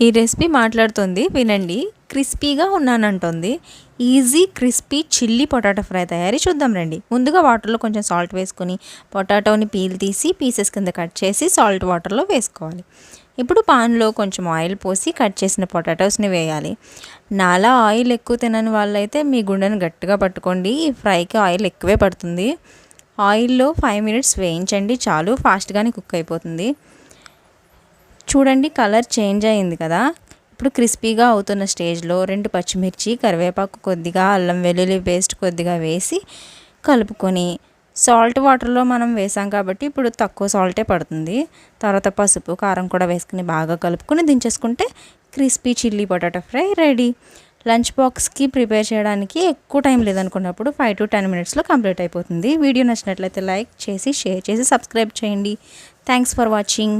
ఈ రెసిపీ మాట్లాడుతుంది వినండి. క్రిస్పీగా ఉన్నానంటుంది. Easy crispy chilli potato fry తయారీ చూద్దాం రండి. ముందుగా వాటర్లో కొంచెం సాల్ట్ వేసుకొని పొటాటోని పీల్ తీసి పీసెస్ కింద కట్ చేసి సాల్ట్ వాటర్లో వేసుకోవాలి. ఇప్పుడు పాన్లో కొంచెం ఆయిల్ పోసి కట్ చేసిన పొటాటోస్ని వేయాలి. నాలా ఆయిల్ ఎక్కువ తినని వాళ్ళైతే మీ గుండెను గట్టిగా పట్టుకోండి. ఈ ఫ్రైకి ఆయిల్ ఎక్కువే పడుతుంది. ఆయిల్లో 5 మినిట్స్ వేయించండి చాలు, ఫాస్ట్గానే కుక్ అయిపోతుంది. చూడండి కలర్ చేంజ్ అయింది కదా. ఇప్పుడు క్రిస్పీగా అవుతున్న స్టేజ్లో 2 పచ్చిమిర్చి, కరివేపాకు కొద్దిగా, అల్లం వెల్లుల్లి పేస్ట్ కొద్దిగా వేసి కలుపుకొని, సాల్ట్ వాటర్లో మనం వేసాం కాబట్టి ఇప్పుడు తక్కువ సాల్టే పడుతుంది. తర్వాత పసుపు, కారం కూడా వేసుకుని బాగా కలుపుకొని దించేసుకుంటే crispy chilli potato fry ready. Lunch బాక్స్కి ప్రిపేర్ చేయడానికి ఎక్కువ టైం లేదనుకున్నప్పుడు 5 to 10 మినిట్స్లో కంప్లీట్ అయిపోతుంది. వీడియో నచ్చినట్లయితే లైక్ చేసి, షేర్ చేసి, సబ్స్క్రైబ్ చేయండి. Thanks for watching.